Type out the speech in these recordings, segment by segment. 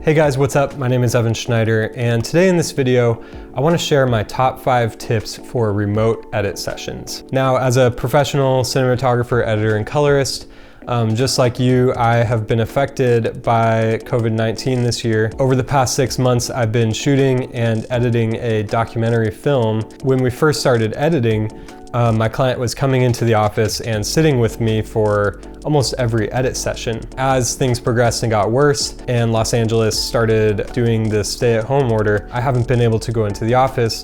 Hey guys, what's up? My name is Evan Schneider, and today in this video, I want to share my top 5 tips for remote edit sessions. Now, as a professional cinematographer, editor, and colorist, just like you, I have been affected by COVID-19 this year. Over the past 6 months, I've been shooting and editing a documentary film. When we first started editing, my client was coming into the office and sitting with me for almost every edit session. As things progressed and got worse and Los Angeles started doing the stay-at-home order, I haven't been able to go into the office,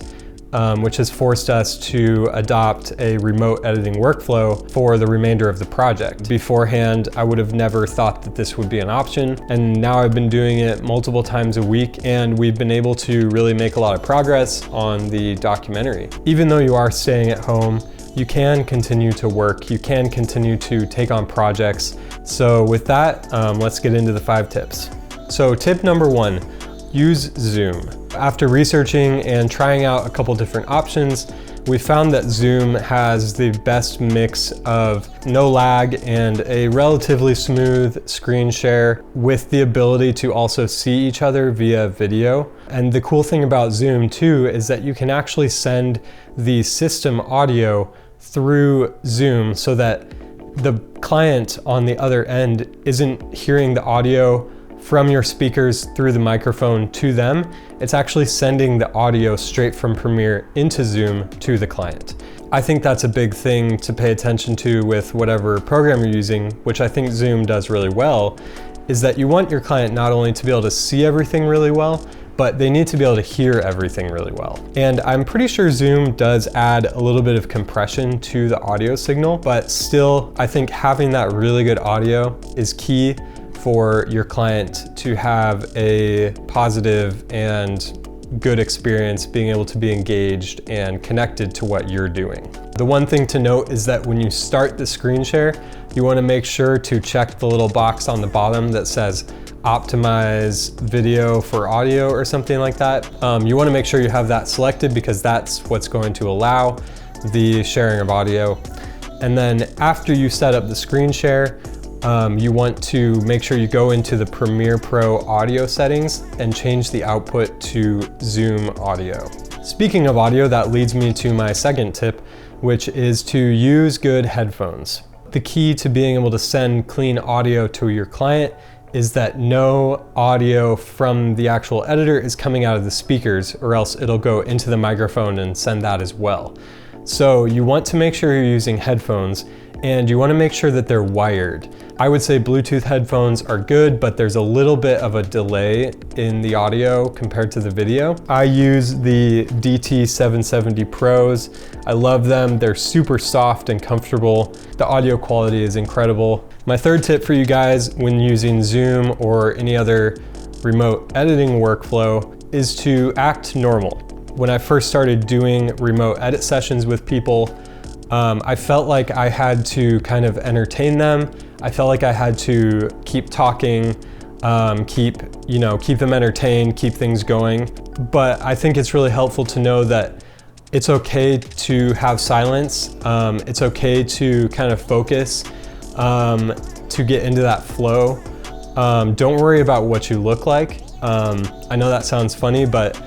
which has forced us to adopt a remote editing workflow for the remainder of the project. Beforehand, I would have never thought that this would be an option, and now I've been doing it multiple times a week, and we've been able to really make a lot of progress on the documentary. Even though you are staying at home, you can continue to work, you can continue to take on projects. So with that, let's get into the 5 tips. So tip number 1, use Zoom. After researching and trying out a couple different options, we found that Zoom has the best mix of no lag and a relatively smooth screen share with the ability to also see each other via video. And the cool thing about Zoom too is that you can actually send the system audio through Zoom so that the client on the other end isn't hearing the audio from your speakers through the microphone to them. It's actually sending the audio straight from Premiere into Zoom to the client. I think that's a big thing to pay attention to with whatever program you're using, which I think Zoom does really well, is that you want your client not only to be able to see everything really well, but they need to be able to hear everything really well. And I'm pretty sure Zoom does add a little bit of compression to the audio signal, but still, I think having that really good audio is key for your client to have a positive and good experience being able to be engaged and connected to what you're doing. The one thing to note is that when you start the screen share, you want to make sure to check the little box on the bottom that says optimize video for audio or something like that. You want to make sure you have that selected because that's what's going to allow the sharing of audio. And then after you set up the screen share, you want to make sure you go into the Premiere Pro audio settings and change the output to Zoom audio. Speaking of audio, that leads me to my second tip, which is to use good headphones. The key to being able to send clean audio to your client is that no audio from the actual editor is coming out of the speakers, or else it'll go into the microphone and send that as well. So you want to make sure you're using headphones, and you want to make sure that they're wired. I would say Bluetooth headphones are good, but there's a little bit of a delay in the audio compared to the video. I use the DT770 Pros. I love them. They're super soft and comfortable. The audio quality is incredible. My third tip for you guys when using Zoom or any other remote editing workflow is to act normal. When I first started doing remote edit sessions with people, I felt like I had to kind of entertain them. I felt like I had to keep talking, keep them entertained, keep things going. But I think it's really helpful to know that it's okay to have silence. It's okay to kind of focus, to get into that flow. Don't worry about what you look like. I know that sounds funny, but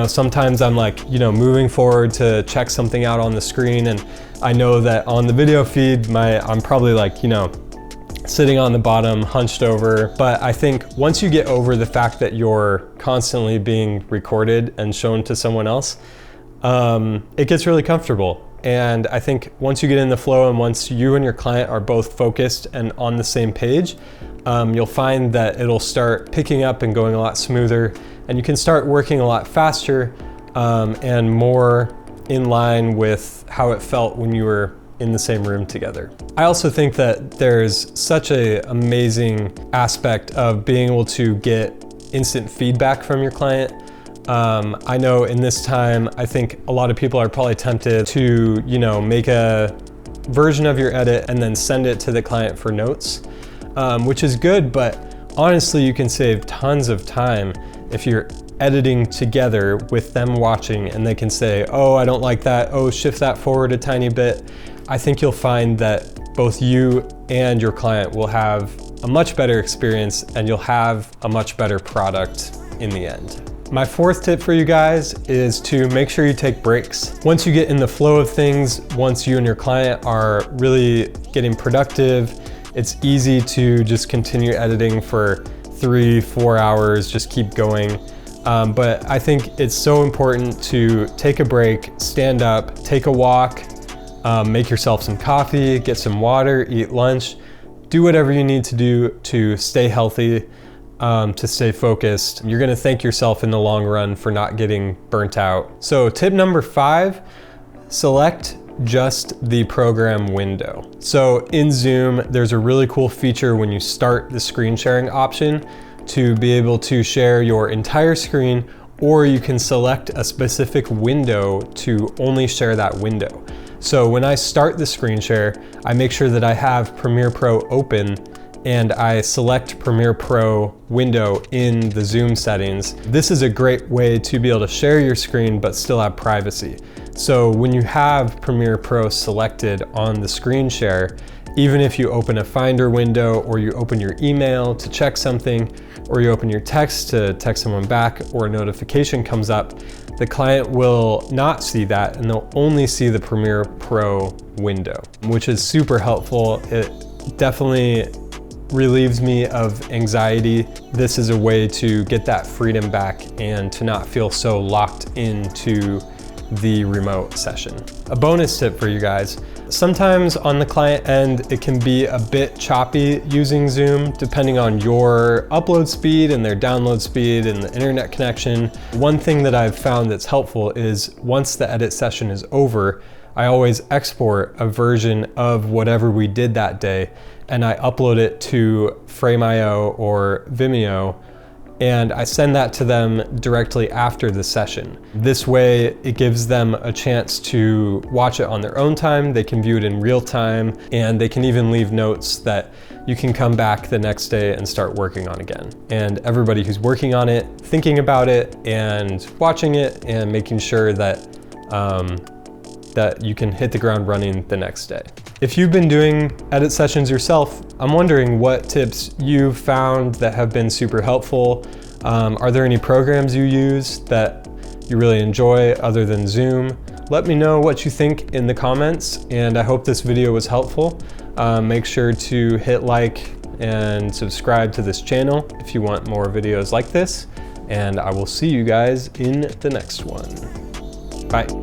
sometimes I'm like, moving forward to check something out on the screen, and I know that on the video feed, I'm probably like, sitting on the bottom, hunched over. But I think once you get over the fact that you're constantly being recorded and shown to someone else, it gets really comfortable. And I think once you get in the flow and once you and your client are both focused and on the same page, you'll find that it'll start picking up and going a lot smoother, and you can start working a lot faster and more in line with how it felt when you were in the same room together. I also think that there's such an amazing aspect of being able to get instant feedback from your client. I know in this time, I think a lot of people are probably tempted to, make a version of your edit and then send it to the client for notes, which is good, but honestly, you can save tons of time if you're editing together with them watching and they can say, oh, I don't like that, oh, shift that forward a tiny bit. I think you'll find that both you and your client will have a much better experience and you'll have a much better product in the end. My fourth tip for you guys is to make sure you take breaks. Once you get in the flow of things, once you and your client are really getting productive, it's easy to just continue editing for 3-4 hours, just keep going. But I think it's so important to take a break, stand up, take a walk, make yourself some coffee, get some water, eat lunch, do whatever you need to do to stay healthy, to stay focused. You're gonna thank yourself in the long run for not getting burnt out. So tip number 5, select just the program window. So in Zoom, there's a really cool feature when you start the screen sharing option to be able to share your entire screen, or you can select a specific window to only share that window. So when I start the screen share, I make sure that I have Premiere Pro open and I select Premiere Pro window in the Zoom settings. This is a great way to be able to share your screen but still have privacy. So when you have Premiere Pro selected on the screen share, even if you open a Finder window or you open your email to check something, or you open your text to text someone back, or a notification comes up, the client will not see that and they'll only see the Premiere Pro window, which is super helpful. It definitely relieves me of anxiety. This is a way to get that freedom back and to not feel so locked into the remote session. A bonus tip for you guys. Sometimes on the client end, it can be a bit choppy using Zoom, depending on your upload speed and their download speed and the internet connection. One thing that I've found that's helpful is once the edit session is over, I always export a version of whatever we did that day and I upload it to VIMEO or Vimeo, and I send that to them directly after the session. This way, it gives them a chance to watch it on their own time, they can view it in real time, and they can even leave notes that you can come back the next day and start working on again. And everybody who's working on it, thinking about it, and watching it, and making sure that that you can hit the ground running the next day. If you've been doing edit sessions yourself, I'm wondering what tips you've found that have been super helpful. Are there any programs you use that you really enjoy other than Zoom? Let me know what you think in the comments, and I hope this video was helpful. Make sure to hit like and subscribe to this channel if you want more videos like this, and I will see you guys in the next one. Bye.